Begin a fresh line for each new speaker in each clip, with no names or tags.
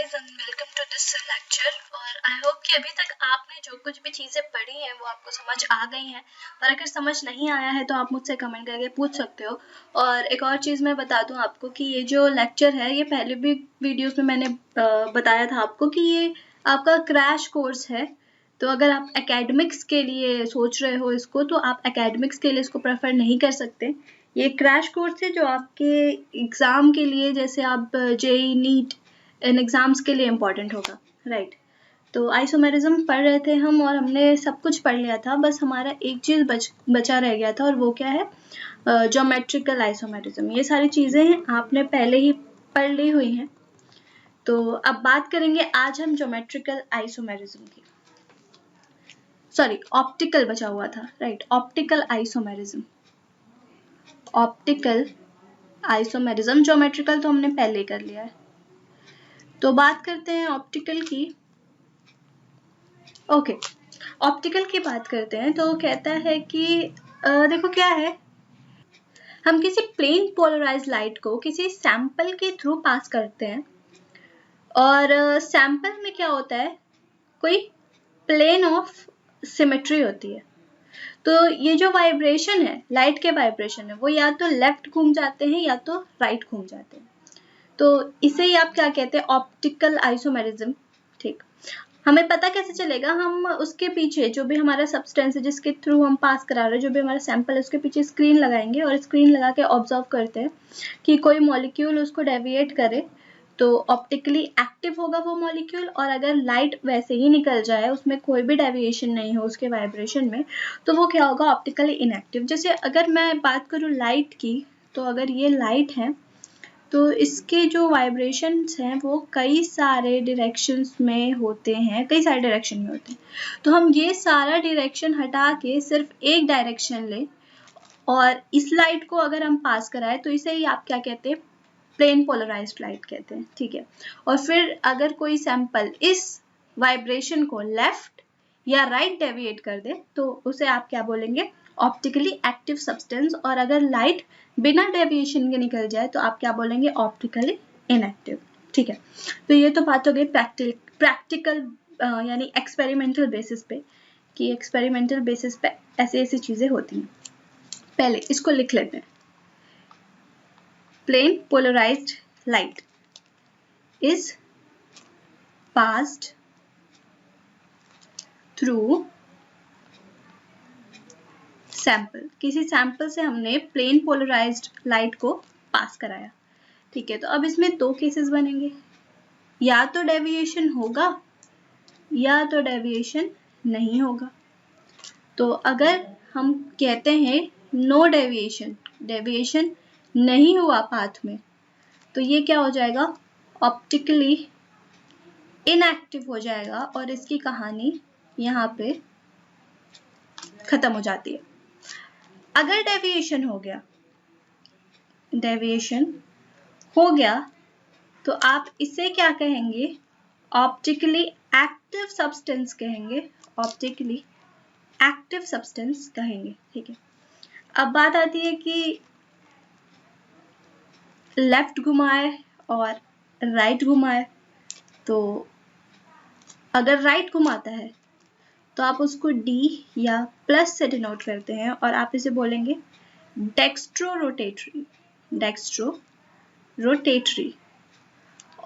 Guys and welcome to this lecture. और I hope कि अभी तक आपने जो कुछ भी चीज़ें पढ़ी हैं वो आपको समझ आ गई हैं, और अगर समझ नहीं आया है तो आप मुझसे कमेंट करके पूछ सकते हो। और एक और चीज़ मैं बता दूं आपको कि ये जो लेक्चर है ये पहले भी वीडियोस में मैंने बताया था आपको कि ये आपका क्रैश कोर्स है। तो अगर आप एकेडमिक्स के लिए सोच रहे हो इसको, तो आप एकेडमिक्स के लिए इसको प्रेफर नहीं कर सकते। ये क्रैश कोर्स है जो आपके एग्ज़ाम के लिए, जैसे आप जेई नीट इन एग्ज़ाम्स के लिए इम्पॉर्टेंट होगा, राइट। तो आइसोमेरिज्म पढ़ रहे थे हम और हमने सब कुछ पढ़ लिया था, बस हमारा एक चीज़ बचा रह गया था, और वो क्या है? Geometrical isomerism. ये सारी चीज़ें हैं आपने पहले ही पढ़ ली हुई हैं। तो अब बात करेंगे आज हम ज्योमेट्रिकल आइसोमेरिज्म की। सॉरी, ऑप्टिकल बचा हुआ था, right. Optical isomerism, optical isomerism. Geometrical तो हमने पहले ही कर लिया है। तो बात करते हैं ऑप्टिकल की। ओके, ऑप्टिकल की बात करते हैं। तो कहता है कि देखो क्या है, हम किसी प्लेन पोलराइज्ड लाइट को किसी सैंपल के थ्रू पास करते हैं, और सैंपल में क्या होता है, कोई प्लेन ऑफ सिमेट्री होती है। तो ये जो वाइब्रेशन है, लाइट के वाइब्रेशन है, वो या तो लेफ्ट घूम जाते हैं या तो राइट घूम जाते हैं। तो इसे ही आप क्या कहते हैं? ऑप्टिकल आइसोमेरिज्म, ठीक। हमें पता कैसे चलेगा? हम उसके पीछे जो भी हमारा सब्सटेंस है जिसके थ्रू हम पास करा रहे हैं, जो भी हमारा सैंपल है, उसके पीछे स्क्रीन लगाएंगे और स्क्रीन लगा के ऑब्जर्व करते हैं कि कोई मॉलिक्यूल उसको डेविएट करे तो ऑप्टिकली एक्टिव होगा वो मॉलिक्यूल, और अगर लाइट वैसे ही निकल जाए, उसमें कोई भी डेविएशन नहीं हो उसके वाइब्रेशन में, तो वो क्या होगा? Optically inactive. जैसे अगर मैं बात करूँ लाइट की, तो अगर ये लाइट है तो इसके जो वाइब्रेशंस हैं वो कई सारे डायरेक्शंस में होते हैं, कई सारे डायरेक्शन में होते हैं। तो हम ये सारा डायरेक्शन हटा के सिर्फ एक डायरेक्शन लें, और इस लाइट को अगर हम पास कराएं तो इसे ही आप क्या कहते हैं? प्लेन पोलराइज्ड लाइट कहते हैं, ठीक है। और फिर अगर कोई सैंपल इस वाइब्रेशन को लेफ्ट या राइट डेविएट कर दे तो उसे आप क्या बोलेंगे? Optically active substance. और अगर लाइट बिना डेविएशन के निकल जाए तो आप क्या बोलेंगे? ऑप्टिकली इनएक्टिव, ठीक है। तो ये तो बात हो गई प्रैक्टिकल यानी एक्सपेरिमेंटल बेसिस पे, कि एक्सपेरिमेंटल बेसिस पे ऐसी ऐसी चीजें होती हैं। पहले इसको लिख लेते हैं। Plane polarized light is passed through sample। किसी सैंपल से हमने प्लेन पोलराइज्ड लाइट को पास कराया, ठीक है। तो अब इसमें दो केसेस बनेंगे, या तो डेविएशन होगा या तो डेविएशन नहीं होगा। तो अगर हम कहते हैं नो डेविएशन, डेविएशन नहीं हुआ पाथ में, तो ये क्या हो जाएगा? ऑप्टिकली इनएक्टिव हो जाएगा, और इसकी कहानी यहाँ पे खत्म हो जाती है। अगर डेविएशन हो गया, डेविएशन हो गया तो आप इसे क्या कहेंगे? ऑप्टिकली एक्टिव सब्सटेंस कहेंगे, ऑप्टिकली एक्टिव सब्सटेंस कहेंगे, ठीक है। अब बात आती है कि लेफ्ट घुमाए और राइट घुमाए। तो अगर राइट घुमाता है तो आप उसको डी या प्लस से डिनोट करते हैं, और आप इसे बोलेंगे डेक्स्ट्रो रोटेटरी, डेक्स्ट्रो रोटेटरी।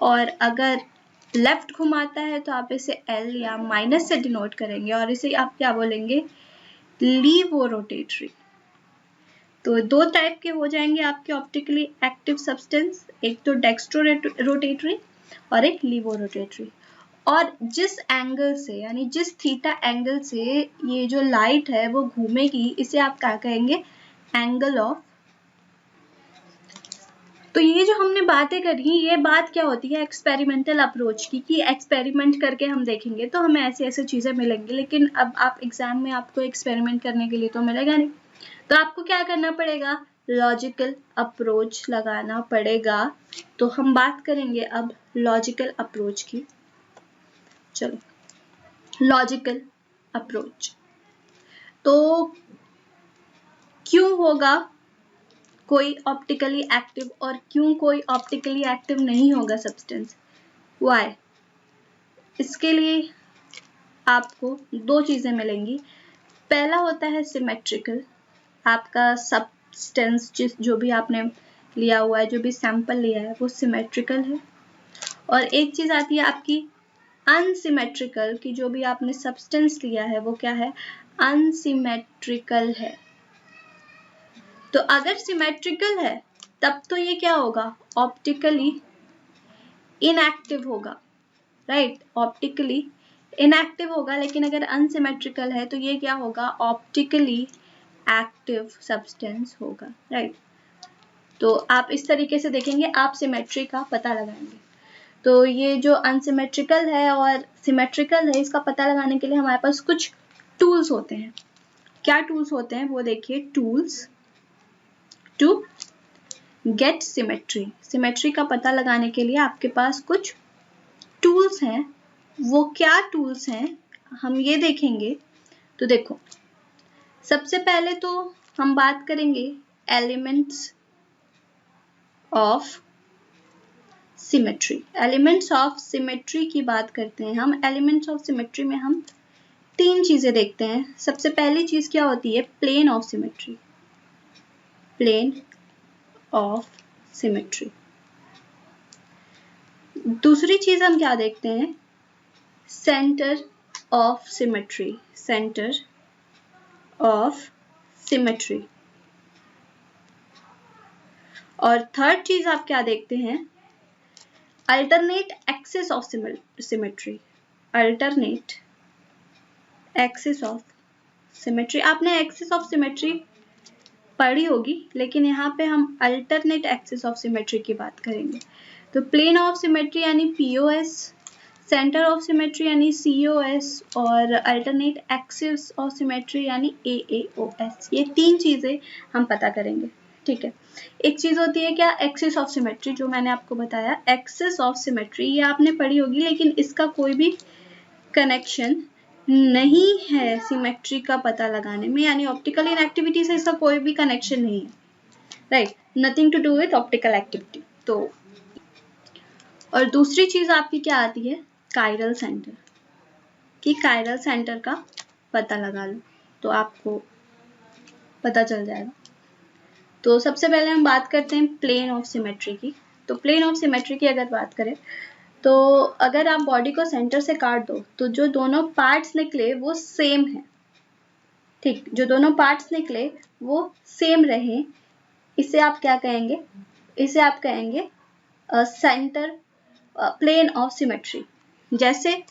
और अगर लेफ्ट घुमाता है तो आप इसे एल या माइनस से डिनोट करेंगे, और इसे आप क्या बोलेंगे? Levorotatory. तो दो टाइप के हो जाएंगे आपके ऑप्टिकली एक्टिव सब्सटेंस, एक तो डेक्स्ट्रो रोटेटरी और एक लीवो रोटेटरी। और जिस एंगल से, यानी जिस थीटा एंगल से ये जो लाइट है वो घूमेगी, इसे आप क्या कहेंगे? Angle of. तो ये जो हमने बातें करी, ये बात क्या होती है? एक्सपेरिमेंटल अप्रोच की, कि एक्सपेरिमेंट करके हम देखेंगे तो हमें ऐसी ऐसी चीजें मिलेंगी। लेकिन अब आप एग्जाम में आपको एक्सपेरिमेंट करने के लिए तो मिलेगा नहीं, तो आपको क्या करना पड़ेगा? लॉजिकल अप्रोच लगाना पड़ेगा। तो हम बात करेंगे अब लॉजिकल अप्रोच की। चलो, लॉजिकल अप्रोच। तो क्यों होगा कोई ऑप्टिकली एक्टिव और क्यों कोई ऑप्टिकली एक्टिव नहीं होगा सब्सटेंस? व्हाई? इसके लिए आपको दो चीज़ें मिलेंगी। पहला होता है सिमेट्रिकल, आपका सब्सटेंस जो भी आपने लिया हुआ है, जो भी सैंपल लिया है वो सिमेट्रिकल है। और एक चीज़ आती है आपकी अनसिमेट्रिकल, कि जो भी आपने सब्सटेंस लिया है वो क्या है, अनसिमेट्रिकल है। तो अगर सिमेट्रिकल है तब तो ये क्या होगा, ऑप्टिकली इनएक्टिव होगा, राइट, ऑप्टिकली इनएक्टिव होगा। लेकिन अगर अनसिमेट्रिकल है तो ये क्या होगा, ऑप्टिकली एक्टिव सब्सटेंस होगा, राइट। तो आप इस तरीके से देखेंगे, आप सिमेट्री का पता लगाएंगे। तो ये जो अनसिमेट्रिकल है और सिमेट्रिकल है, इसका पता लगाने के लिए हमारे पास कुछ टूल्स होते हैं। क्या टूल्स होते हैं वो देखिए, tools to get symmetry. Symmetry का पता लगाने के लिए आपके पास कुछ टूल्स हैं। वो क्या टूल्स हैं हम ये देखेंगे। तो देखो, सबसे पहले तो हम बात करेंगे elements of symmetry. Elements of symmetry की बात करते हैं हम। एलिमेंट्स ऑफ सिमेट्री में हम तीन चीजें देखते हैं। सबसे पहली चीज क्या होती है, plane of symmetry. Plane of symmetry. दूसरी चीज हम क्या देखते हैं, centre of symmetry. Centre of symmetry. और थर्ड चीज आप क्या देखते हैं, alternate axis of symmetry. Alternate axis of symmetry. आपने एक्सिस ऑफ सिमेट्री पढ़ी होगी, लेकिन यहाँ पे हम अल्टरनेट एक्सिस ऑफ सिमेट्री की बात करेंगे। तो प्लेन ऑफ सिमेट्री यानी POS, सेंटर ऑफ सिमेट्री यानी COS, और अल्टरनेट एक्सिस ऑफ सिमेट्री यानी AAOS। ये तीन चीजें हम पता करेंगे, ठीक है। एक चीज होती है क्या, एक्सिस ऑफ सिमेट्री, जो मैंने आपको बताया। एक्सिस ऑफ सिमेट्री ये आपने पढ़ी होगी, लेकिन इसका कोई भी कनेक्शन नहीं है सिमेट्री का पता लगाने में, यानी ऑप्टिकल इनएक्टिविटी से इसका कोई भी कनेक्शन नहीं है, right, nothing to do with optical activity. तो और दूसरी चीज आपकी क्या आती है, कायरल सेंटर, कि कायरल सेंटर का पता लगा लो तो आपको पता चल जाएगा। तो सबसे पहले हम बात करते हैं प्लेन ऑफ सिमेट्री की। तो प्लेन ऑफ सिमेट्री की अगर बात करें, तो अगर आप बॉडी को सेंटर से काट दो तो जो दोनों पार्ट्स निकले वो सेम है, ठीक, जो दोनों पार्ट्स निकले वो सेम रहे, इसे आप क्या कहेंगे, इसे आप कहेंगे सेंटर प्लेन ऑफ सिमेट्री। जैसे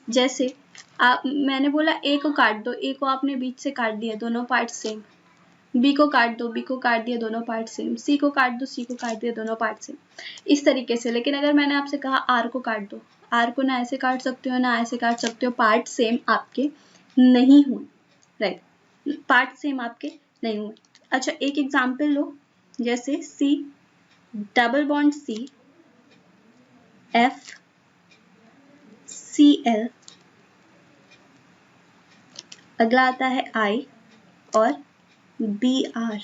जैसे मैंने बोला ए को काट दो, ए को आपने बीच से काट दिया, दोनों पार्ट सेम। बी को काट दो, बी को काट दिया, दोनों पार्ट सेम। सी को काट दो, सी को काट दिया, दोनों पार्ट सेम, इस तरीके से। लेकिन अगर मैंने आपसे कहा आर को काट दो, आर को ना ऐसे काट सकते हो ना ऐसे काट सकते हो, पार्ट सेम आपके नहीं हुए, राइट, पार्ट सेम आपके नहीं हुए। अच्छा, एक एग्जाम्पल लो, जैसे C double bond C F Cl, अगला आता है I और Br।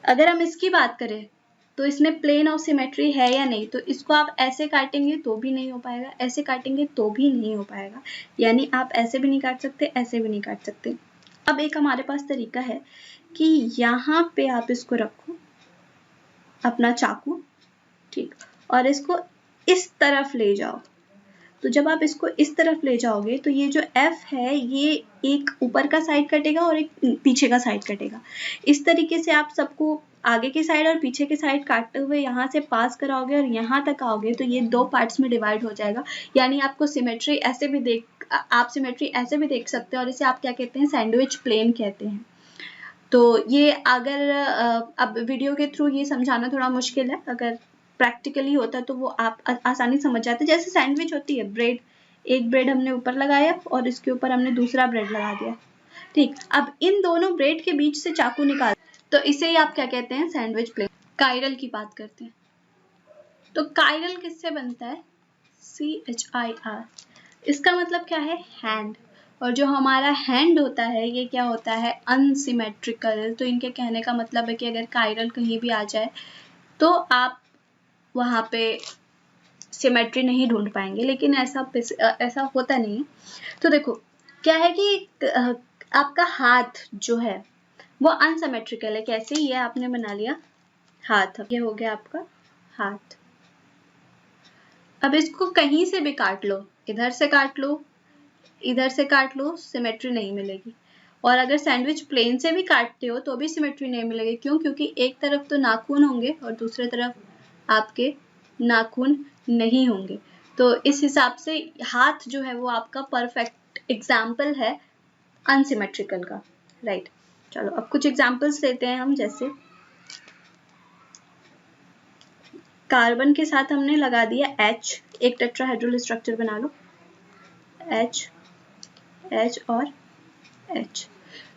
अगर हम इसकी बात करें तो इसमें प्लेन ऑफ सिमेट्री है या नहीं, तो इसको आप ऐसे काटेंगे तो भी नहीं हो पाएगा, ऐसे काटेंगे तो भी नहीं हो पाएगा, यानी आप ऐसे भी नहीं काट सकते, ऐसे भी नहीं काट सकते। अब एक हमारे पास तरीका है कि यहाँ पे आप इसको रखो अपना चाकू, ठीक, और इसको इस तरफ ले जाओ। तो जब आप इसको इस तरफ ले जाओगे तो ये जो F है ये एक ऊपर का साइड कटेगा और एक पीछे का साइड कटेगा। इस तरीके से आप सबको आगे की साइड और पीछे के साइड काटते हुए यहाँ से पास कराओगे और यहाँ तक आओगे तो ये दो पार्ट्स में डिवाइड हो जाएगा। यानी आपको सिमेट्री ऐसे भी आप सिमेट्री ऐसे भी देख सकते हैं, और इसे आप क्या कहते हैं, सैंडविच प्लेन कहते हैं। तो ये अगर अब वीडियो के थ्रू ये समझाना थोड़ा मुश्किल है, अगर प्रैक्टिकली होता तो वो आप आसानी समझ जाते। जैसे सैंडविच होती है, ब्रेड, एक ब्रेड हमने ऊपर लगाया और इसके ऊपर हमने दूसरा ब्रेड लगा दिया, ठीक। अब इन दोनों ब्रेड के बीच से चाकू निकाल, तो इसे ही आप क्या कहते हैं, सैंडविच प्लेन। कायरल की बात करते हैं, तो कायरल किससे बनता है, CHIR। इसका मतलब क्या है, हैंड। और जो हमारा हैंड होता है ये क्या होता है, अनसिमेट्रिकल। तो इनके कहने का मतलब है कि अगर कायरल कहीं भी आ जाए तो आप वहाँ पे सिमेट्री नहीं ढूंढ पाएंगे, लेकिन ऐसा होता नहीं है। तो देखो क्या है कि आपका हाथ जो है वो अनसिमेट्रिकल है। कैसे? ये आपने बना लिया हाथ, ये हो गया आपका हाथ। अब इसको कहीं से भी काट लो, इधर से काट लो, इधर से काट लो, सिमेट्री नहीं मिलेगी। और अगर सैंडविच प्लेन से भी काटते हो तो भी सिमेट्री नहीं मिलेगी। क्यों? क्योंकि एक तरफ तो नाखून होंगे और दूसरी तरफ आपके नाखून नहीं होंगे। तो इस हिसाब से हाथ जो है वो आपका परफेक्ट एग्जाम्पल है अनसिमेट्रिकल का, राइट। चलो अब कुछ एग्जाम्पल्स लेते हैं हम। जैसे कार्बन के साथ हमने लगा दिया H, एक टेट्राहेड्रल स्ट्रक्चर बना लो, H, H और H।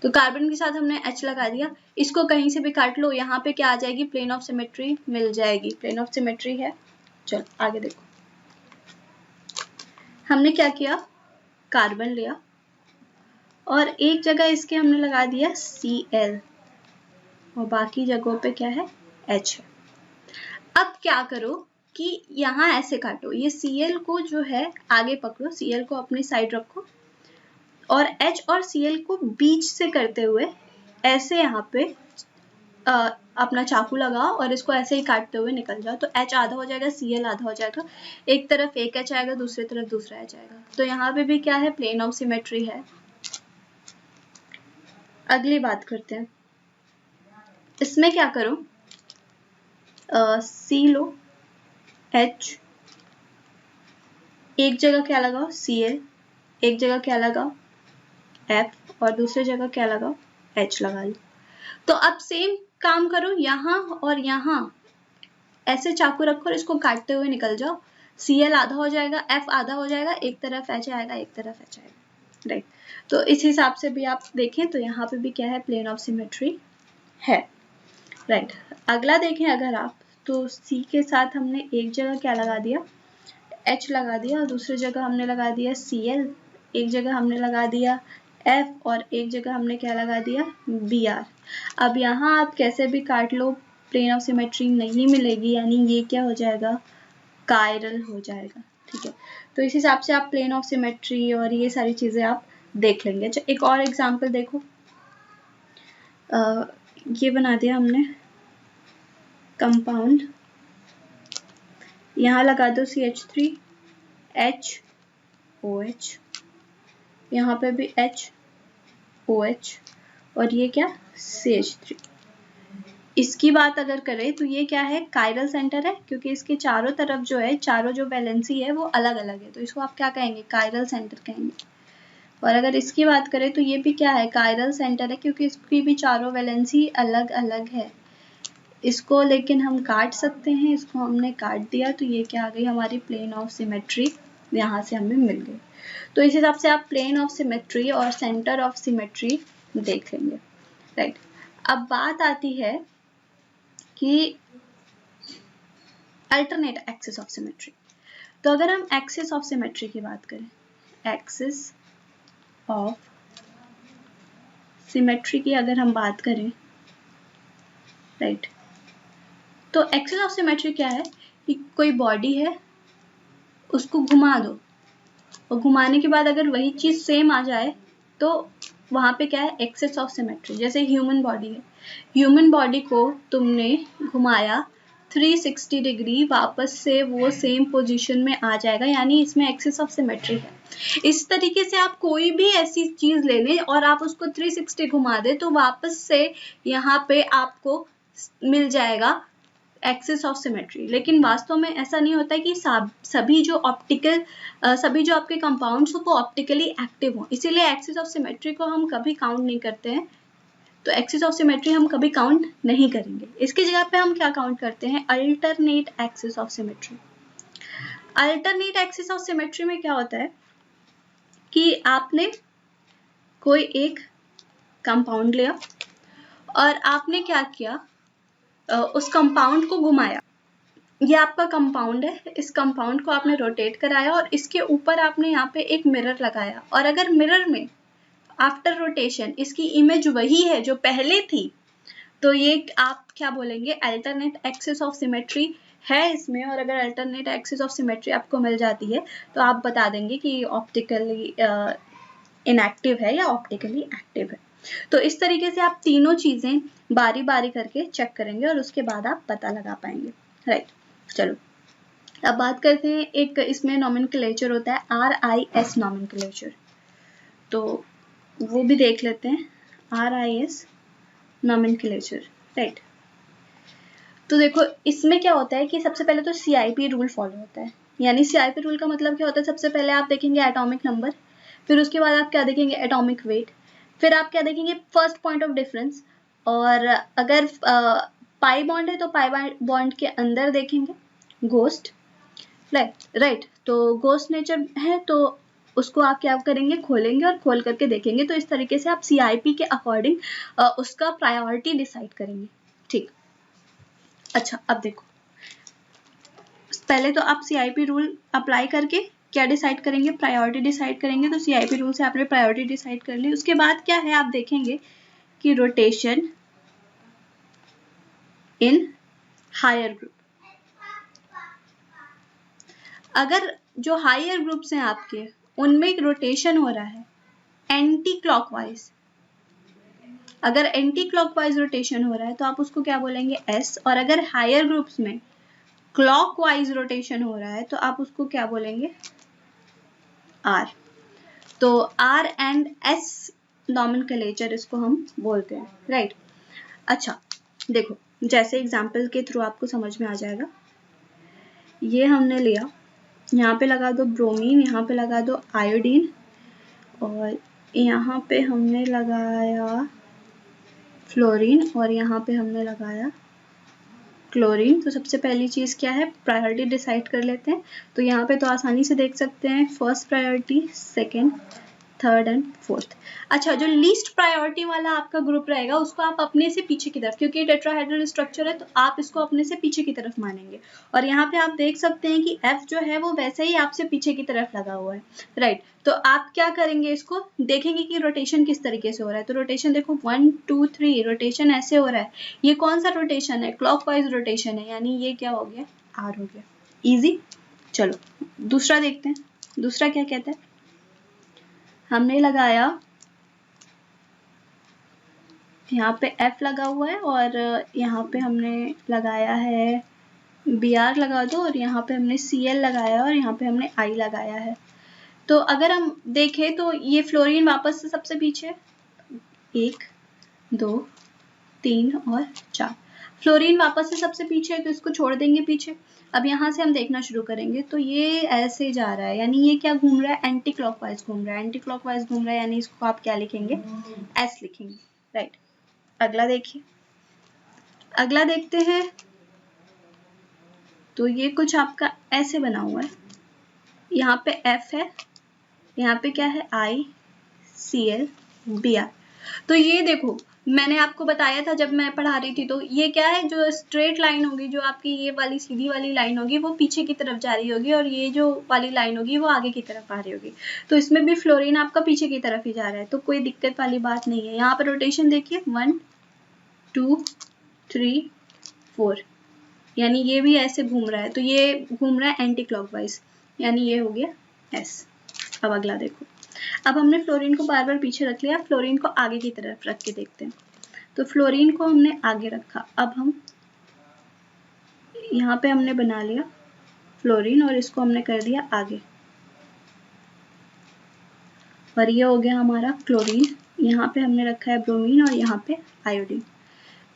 तो कार्बन के साथ हमने H लगा दिया, इसको कहीं से भी काट लो, यहाँ पे क्या आ जाएगी? प्लेन ऑफ सिमेट्री मिल जाएगी, प्लेन ऑफ सिमेट्री है। चलो आगे देखो, हमने क्या किया? कार्बन लिया और एक जगह इसके हमने लगा दिया Cl और बाकी जगहों पे क्या है? H है। अब क्या करो कि यहाँ ऐसे काटो, ये Cl को जो है आगे पकड़ो, Cl को अपनी साइड रखो और H और Cl को बीच से करते हुए ऐसे यहाँ पे अपना चाकू लगाओ और इसको ऐसे ही काटते हुए निकल जाओ। तो H आधा हो जाएगा, Cl आधा हो जाएगा, एक तरफ एक H आएगा, दूसरी तरफ दूसरा H आएगा। तो यहाँ पे भी क्या है? प्लेन ऑफ सिमेट्री है। अगली बात करते हैं, इसमें क्या करो, C लो, H, एक जगह क्या लगाओ? Cl, एक जगह क्या लगाओ? F और दूसरी जगह क्या लगाओ? H लगा लो। तो अब सेम काम करो, यहाँ और यहाँ ऐसे चाकू रखो और इसको काटते हुए निकल जाओ। Cl आधा हो जाएगा, F आधा हो जाएगा, एक तरफ H आएगा, एक तरफ H आएगा, राइट। तो इस हिसाब से भी आप देखें तो यहाँ पे भी क्या है? प्लेन ऑफ सिमेट्री है, राइट। अगला देखें अगर आप, तो C के साथ हमने एक जगह क्या लगा दिया? H लगा दिया और दूसरी जगह हमने लगा दिया Cl, एक जगह हमने लगा दिया F और एक जगह हमने क्या लगा दिया? Br। अब यहाँ आप कैसे भी काट लो, प्लेन ऑफ सिमेट्री नहीं मिलेगी, यानी ये क्या हो जाएगा? कायरल हो जाएगा, ठीक है। तो इस हिसाब से आप प्लेन ऑफ सिमेट्री और ये सारी चीजें आप देख लेंगे। अच्छा एक और एग्जाम्पल देखो, ये बना दिया हमने कंपाउंड, यहाँ लगा दो CH3, H, OH, यहाँ पे भी H, OH और ये क्या? CH3। इसकी बात अगर करें तो ये क्या है? कायरल सेंटर है, क्योंकि इसके चारों तरफ जो है, चारों जो वैलेंसी है वो अलग अलग है, तो इसको आप क्या कहेंगे? कायरल सेंटर कहेंगे। और अगर इसकी बात करें तो ये भी क्या है? कायरल सेंटर है, क्योंकि इसकी भी चारों वैलेंसी अलग अलग है। इसको लेकिन हम काट सकते हैं, इसको हमने काट दिया तो ये क्या आ गई? हमारी प्लेन ऑफ सिमेट्री यहाँ से हमें मिल गई। तो इस हिसाब से आप प्लेन ऑफ सिमेट्री और सेंटर ऑफ सिमेट्री देख लेंगे, राइट। अब बात आती है कि अल्टरनेट एक्सिस ऑफ सिमेट्री। तो अगर हम एक्सिस ऑफ सिमेट्री की बात करें, एक्सिस ऑफ सिमेट्री की अगर हम बात करें, राइट, तो एक्सिस ऑफ सिमेट्री क्या है कि कोई बॉडी है, उसको घुमा दो और घुमाने के बाद अगर वही चीज सेम आ जाए तो वहां पे क्या है? Axis of symmetry. जैसे ह्यूमन बॉडी है, ह्यूमन बॉडी को तुमने घुमाया 360 डिग्री, वापस से वो सेम पोजीशन में आ जाएगा, यानी इसमें एक्सिस ऑफ सिमेट्री है। इस तरीके से आप कोई भी ऐसी चीज ले लें और आप उसको 360 घुमा दे तो वापस से यहाँ पे आपको मिल जाएगा एक्सिस ऑफ सिमेट्री। लेकिन वास्तव में ऐसा नहीं होता है कि सभी जो आपके कंपाउंड्स हो वो ऑप्टिकली एक्टिव हो, इसीलिए एक्सिस ऑफ सिमेट्री को हम कभी काउंट नहीं करते हैं। तो एक्सिस ऑफ सिमेट्री हम कभी काउंट नहीं करेंगे। इसकी जगह पे हम क्या काउंट करते हैं? Alternate axis of symmetry. Alternate axis of symmetry में क्या होता है कि आपने कोई एक कंपाउंड लिया और आपने क्या किया? उस कंपाउंड को घुमाया। ये आपका कंपाउंड है, इस कंपाउंड को आपने रोटेट कराया और इसके ऊपर आपने यहाँ पे एक मिरर लगाया, और अगर मिरर में आफ्टर रोटेशन इसकी इमेज वही है जो पहले थी, तो ये आप क्या बोलेंगे? अल्टरनेट एक्सिस ऑफ सिमेट्री है इसमें, और अगर अल्टरनेट एक्सिस ऑफ सिमेट्री आपको मिल जाती है तो आप बता देंगे कि ऑप्टिकली इनएक्टिव है या ऑप्टिकली एक्टिव है। तो इस तरीके से आप तीनों चीजें बारी बारी करके चेक करेंगे और उसके बाद आप पता लगा पाएंगे, राइट। चलो अब बात करते हैं, एक इसमें नॉमेनक्लेचर होता है RIS नॉमेनक्लेचर, तो वो भी देख लेते हैं। RIS nomenclature, right. तो देखो इसमें क्या होता है कि सबसे पहले तो CIP रूल फॉलो होता है। यानी CIP रूल का मतलब क्या होता है, सबसे पहले आप देखेंगे एटॉमिक नंबर, फिर उसके बाद आप क्या देखेंगे, एटॉमिक वेट, फिर आप क्या देखेंगे, फर्स्ट पॉइंट ऑफ डिफरेंस, और अगर पाई बॉन्ड है तो पाई बॉन्ड के अंदर देखेंगे गोस्ट, राइट। तो गोस्ट नेचर है तो उसको आप क्या करेंगे, खोलेंगे और खोल करके देखेंगे। तो इस तरीके से आप CIP के अकॉर्डिंग उसका प्रायोरिटी डिसाइड करेंगे, ठीक। अच्छा अब देखो, पहले तो आप CIP रूल अप्लाई करके क्या डिसाइड करेंगे, प्रायोरिटी डिसाइड करेंगे। तो CIP रूल से आपने प्रायोरिटी डिसाइड कर ली। उसके बाद क्या है, आप देखेंगे कि रोटेशन इन हायर ग्रुप, अगर जो हायर ग्रुप्स हैं आपके उनमें रोटेशन हो रहा है एंटी क्लॉकवाइज, अगर एंटी क्लॉकवाइज रोटेशन हो रहा है तो आप उसको क्या बोलेंगे, S, और अगर हायर ग्रुप्स में क्लॉकवाइज रोटेशन हो रहा है तो आप उसको क्या बोलेंगे, R। तो R एंड S नॉमेनक्लेचर इसको हम बोलते हैं, राइट। अच्छा देखो, जैसे एग्जांपल के थ्रू आपको समझ में आ जाएगा। ये हमने लिया, यहाँ पे लगा दो ब्रोमीन, यहाँ पे लगा दो आयोडीन, और यहाँ पे हमने लगाया फ्लोरीन, और यहाँ पे हमने लगाया क्लोरीन। तो सबसे पहली चीज़ क्या है, प्रायोरिटी डिसाइड कर लेते हैं। तो यहाँ पे तो आसानी से देख सकते हैं, first priority, second, third and fourth. अच्छा, जो लीस्ट प्रायोरिटी वाला आपका ग्रुप रहेगा उसको आप अपने से पीछे की तरफ, क्योंकि टेट्राहेड्रल स्ट्रक्चर है तो आप इसको अपने से पीछे की तरफ मानेंगे। और यहाँ पे आप देख सकते हैं कि F जो है वो वैसे ही आपसे पीछे की तरफ लगा हुआ है, राइट। तो आप क्या करेंगे, इसको देखेंगे कि रोटेशन किस तरीके से हो रहा है। तो रोटेशन देखो 1 2 3 रोटेशन ऐसे हो रहा है। ये कौन सा रोटेशन है, क्लॉकवाइज रोटेशन है, यानी ये क्या हो गया, R हो गया, इजी। चलो दूसरा देखते हैं, दूसरा क्या कहता है। हमने लगाया, यहाँ पे F लगा हुआ है और यहाँ पे हमने लगाया है Br लगा दो, और यहाँ पे हमने Cl लगाया और यहाँ पे हमने I लगाया है। तो अगर हम देखें तो ये फ्लोरीन वापस से सबसे पीछे, 1 2 3 और 4, फ्लोरीन वापस से सबसे पीछे है तो इसको छोड़ देंगे पीछे। अब यहाँ से हम देखना शुरू करेंगे तो ये ऐसे जा रहा है, यानी ये क्या घूम रहा है, एंटी क्लॉकवाइज घूम रहा है, एंटी क्लॉकवाइज घूम रहा है, यानी इसको आप क्या लिखेंगे, S लिखेंगे, राइट। अगला देखिए, अगला देखते हैं। तो ये कुछ आपका ऐसे बना हुआ है, यहाँ पे F है, यहाँ पे क्या है, I Cl Br। तो ये देखो मैंने आपको बताया था जब मैं पढ़ा रही थी, तो ये क्या है, जो स्ट्रेट लाइन होगी, जो आपकी ये वाली सीधी वाली लाइन होगी वो पीछे की तरफ जा रही होगी, और ये जो वाली लाइन होगी वो आगे की तरफ आ रही होगी। तो इसमें भी फ्लोरीन आपका पीछे की तरफ ही जा रहा है, तो कोई दिक्कत वाली बात नहीं है। यहाँ पर रोटेशन देखिए 1 2 3 4, यानी ये भी ऐसे घूम रहा है, तो ये घूम रहा है एंटी क्लॉकवाइज, यानी ये हो गया S। अब अगला देखो, अब हमने फ्लोरीन को बार बार पीछे रख लिया, फ्लोरीन को आगे की तरफ रख के देखते हैं। तो फ्लोरीन को हमने आगे रखा, अब हम यहाँ पे हमने बना लिया फ्लोरीन और इसको हमने कर दिया आगे, और ये हो गया हमारा क्लोरीन। यहाँ पे हमने रखा है ब्रोमीन और यहाँ पे आयोडीन।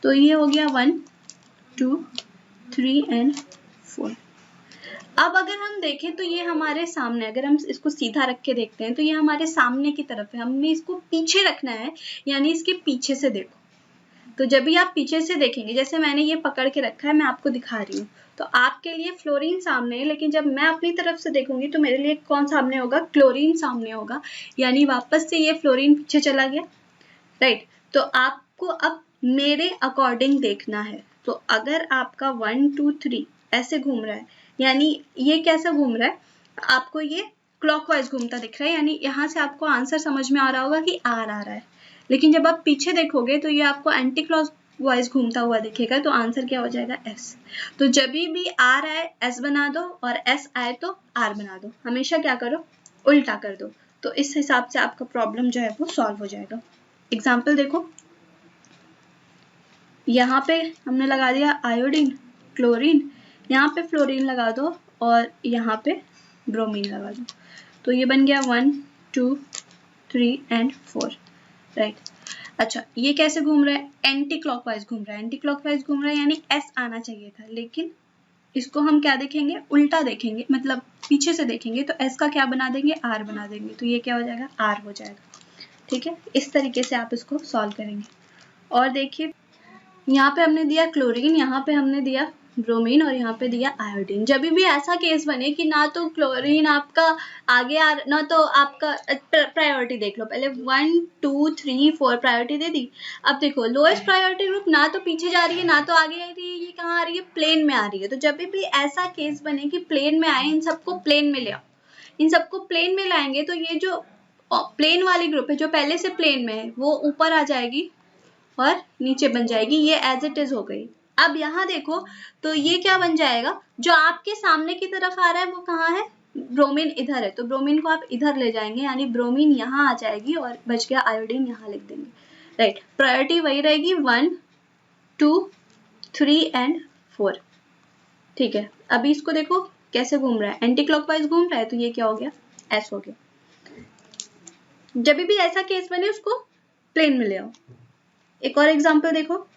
तो ये हो गया 1 2 3 एंड 4। अब अगर हम देखें तो ये हमारे सामने, अगर हम इसको सीधा रख के देखते हैं तो ये हमारे सामने की तरफ है, हमने इसको पीछे रखना है, यानी इसके पीछे से देखो। तो जब भी आप पीछे से देखेंगे, जैसे मैंने ये पकड़ के रखा है, मैं आपको दिखा रही हूँ, तो आपके लिए फ्लोरीन सामने है, लेकिन जब मैं अपनी तरफ से देखूंगी तो मेरे लिए कौन सामने होगा, क्लोरीन सामने होगा, यानी वापस से ये फ्लोरीन पीछे चला गया, राइट। तो आपको अब मेरे अकॉर्डिंग देखना है। तो अगर आपका 1 2 3 ऐसे घूम रहा है, यानी ये कैसा घूम रहा है, आपको ये क्लॉकवाइज घूमता दिख रहा है, यानी यहाँ से आपको आंसर समझ में आ रहा होगा कि R आ रहा है। लेकिन जब आप पीछे देखोगे तो ये आपको एंटी वाइज घूमता हुआ दिखेगा, तो आंसर क्या हो जाएगा S। तो जब भी R आए S बना दो और S आए तो R बना दो, हमेशा क्या करो, उल्टा कर दो। तो इस हिसाब से आपका प्रॉब्लम जो है वो सॉल्व हो जाएगा। एग्जाम्पल देखो, यहाँ पे हमने लगा दिया आयोडीन, क्लोरीन, यहाँ पे फ्लोरीन लगा दो और यहाँ पे ब्रोमीन लगा दो, तो ये बन गया 1 2 3 and 4, राइट। अच्छा, ये कैसे घूम रहा है, एंटी क्लॉकवाइज घूम रहा है। एंटी क्लॉकवाइज घूम रहा है यानी S आना चाहिए था, लेकिन इसको हम क्या देखेंगे, उल्टा देखेंगे, मतलब पीछे से देखेंगे, तो S का क्या बना देंगे, R बना देंगे, तो ये क्या हो जाएगा, R हो जाएगा। ठीक है, इस तरीके से आप इसको सॉल्व करेंगे। और देखिए, यहाँ पे हमने दिया क्लोरीन, यहाँ पे हमने दिया ब्रोमीन और यहाँ पे दिया आयोडीन। जब भी ऐसा केस बने कि ना तो क्लोरीन आपका आगे ना तो आपका प्रायोरिटी देख लो, पहले 1 2 3 4 प्रायोरिटी दे दी। अब देखो लोएस्ट प्रायोरिटी ग्रुप ना तो पीछे जा रही है ना तो आगे आ रही है, ये कहाँ आ रही है, प्लेन में आ रही है। तो जब भी ऐसा केस बने कि प्लेन में आए, इन सबको प्लेन में ले आओ। इन सबको प्लेन में लाएंगे तो ये जो प्लेन वाली ग्रुप है जो पहले से प्लेन में है वो ऊपर आ जाएगी और नीचे बन जाएगी, ये एज इट इज हो गई। अब यहाँ देखो तो ये क्या बन जाएगा, जो आपके सामने की तरफ आ रहा है वो कहाँ है, ब्रोमीन इधर है, तो ब्रोमीन को आप इधर ले जाएंगे, यानी ब्रोमीन यहाँ आ जाएगी और बच गया आयोडीन, यहाँ लिख देंगे, राइट। प्रायोरिटी वही रहेगी 1 2 3 and 4। ठीक है, अभी इसको देखो कैसे घूम रहा है, एंटी क्लॉकवाइज घूम रहा है, तो ये क्या हो गया, S हो गया। जब भी ऐसा केस बने उसको प्लेन में ले आओ। एक और एग्जांपल देखो,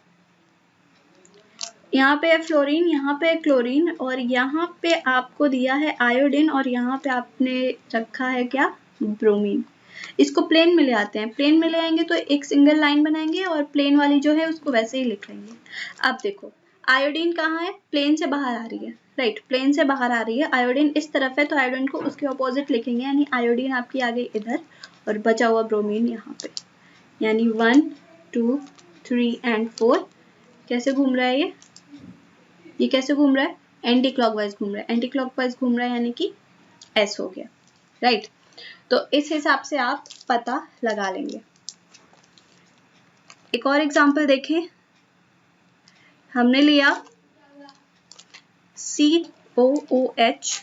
यहाँ पे है फ्लोरीन, यहाँ पे है क्लोरीन और यहाँ पे आपको दिया है आयोडीन और यहाँ पे आपने रखा है क्या, ब्रोमीन। इसको प्लेन में ले आते हैं, प्लेन में ले आएंगे तो एक सिंगल लाइन बनाएंगे और प्लेन वाली जो है उसको वैसे ही लिख लेंगे। अब देखो आयोडीन कहाँ है, प्लेन से बाहर आ रही है, राइट, प्लेन से बाहर आ रही है। आयोडीन इस तरफ है तो आयोडीन को उसके ऑपोजिट लिखेंगे, यानी आयोडीन आपकी आ गई इधर और बचा हुआ ब्रोमीन यहाँ पे, यानी 1 2 3 and 4। कैसे घूम रहा है ये कैसे घूम रहा है, एंटी क्लॉकवाइज घूम रहा है। एंटी क्लॉकवाइज घूम रहा है यानी कि S हो गया, राइट। तो इस हिसाब से आप पता लगा लेंगे। एक और एग्जांपल देखें, हमने लिया COOH,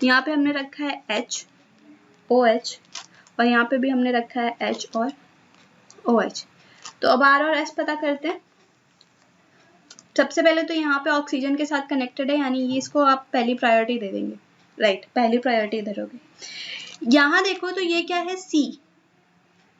यहाँ पे हमने रखा है HOH और यहाँ पे भी हमने रखा है H और OH। तो अब R और S पता करते हैं। सबसे पहले तो यहाँ पे ऑक्सीजन के साथ कनेक्टेड है, यानी ये इसको आप पहली प्रायोरिटी दे देंगे, राइट, पहली प्रायोरिटी इधर होगी। यहाँ देखो तो ये क्या है,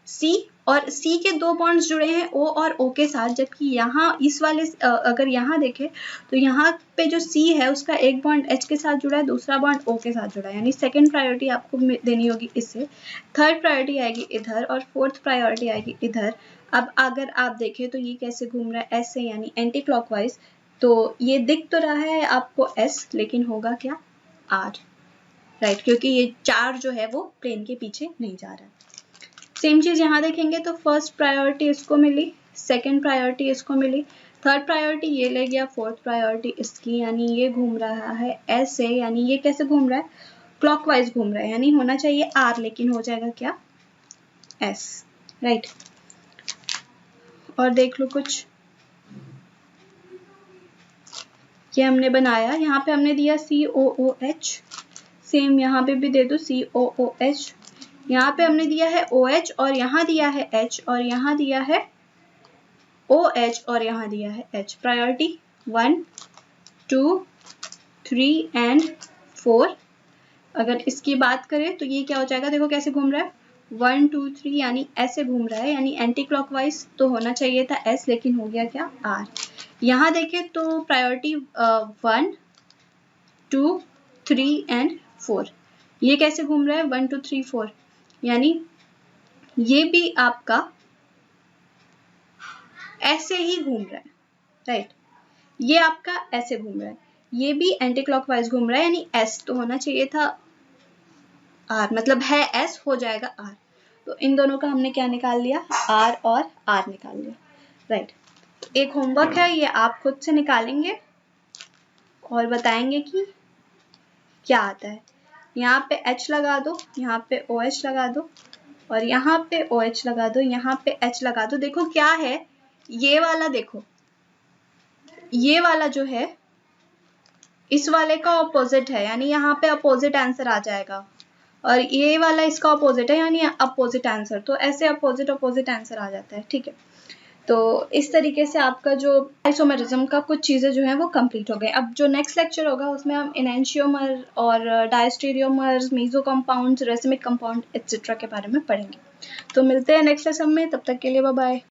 C और C के दो बॉन्ड्स जुड़े हैं O और O के साथ, जबकि यहाँ इस वाले अगर यहाँ देखें तो यहाँ पे जो C है उसका एक बॉन्ड H के साथ जुड़ा है, दूसरा बॉन्ड O के साथ जुड़ा है, यानी सेकंड प्रायोरिटी आपको देनी होगी इससे, थर्ड प्रायोरिटी आएगी इधर और फोर्थ प्रायोरिटी आएगी इधर। अब अगर आप देखें तो ये कैसे घूम रहा है, S से, यानी एंटी क्लॉकवाइज। तो ये दिख तो रहा है आपको S, लेकिन होगा क्या, R, राइट, क्योंकि ये चार जो है वो प्लेन के पीछे नहीं जा रहा है। सेम चीज यहाँ देखेंगे तो फर्स्ट प्रायोरिटी इसको मिली, सेकंड प्रायोरिटी इसको मिली, थर्ड प्रायोरिटी ये ले गया, फोर्थ प्रायोरिटी इसकी, यानी ये घूम रहा है S से, यानी ये कैसे घूम रहा है, क्लॉकवाइज घूम रहा है, यानी होना चाहिए R, लेकिन हो जाएगा क्या, S, राइट। और देख लो कुछ, ये हमने बनाया, यहाँ पे हमने दिया COOH, सेम यहाँ पे भी दे दो COOH, यहाँ पे हमने दिया है OH और यहाँ दिया है H और यहाँ दिया है OH और यहाँ दिया है H। Priority 1 2 3 and 4। अगर इसकी बात करें तो ये क्या हो जाएगा, देखो कैसे घूम रहा है, 1 2 3, यानी ऐसे घूम रहा है, यानी एंटी क्लॉकवाइज तो होना चाहिए था S, लेकिन हो गया क्या, R। यहाँ देखें तो प्रायोरिटी 1 2 3 and 4, ये कैसे घूम रहा है, 1 2 3 4, यानी ये भी आपका ऐसे ही घूम रहा है, राइट, ये आपका ऐसे घूम रहा है, ये भी एंटी क्लॉकवाइज घूम रहा है, यानी S तो होना चाहिए था R, मतलब है S, हो जाएगा R। तो इन दोनों का हमने क्या निकाल लिया, R और R निकाल लिया, राइट। एक होमवर्क है, ये आप खुद से निकालेंगे और बताएंगे कि क्या आता है। यहाँ पे H लगा दो, यहाँ पे OH लगा दो, और यहाँ पे OH लगा दो, यहाँ पे H लगा दो। देखो क्या है, ये वाला देखो, ये वाला जो है इस वाले का ऑपोजिट है, यानी यहाँ पे अपोजिट आंसर आ जाएगा, और ये वाला इसका अपोजिट है यानी अपोजिट आंसर। तो ऐसे अपोजिट अपोजिट आंसर आ जाता है, ठीक है। तो इस तरीके से आपका जो आइसोमेरिज्म का कुछ चीज़ें जो हैं वो कंप्लीट हो गए। अब जो नेक्स्ट लेक्चर होगा उसमें हम एनेंशियोमर और diastereomers, meso compounds, racemic compound etcetera के बारे में पढ़ेंगे। तो मिलते हैं नेक्स्ट लेसन में, तब तक के लिए बाय बाय।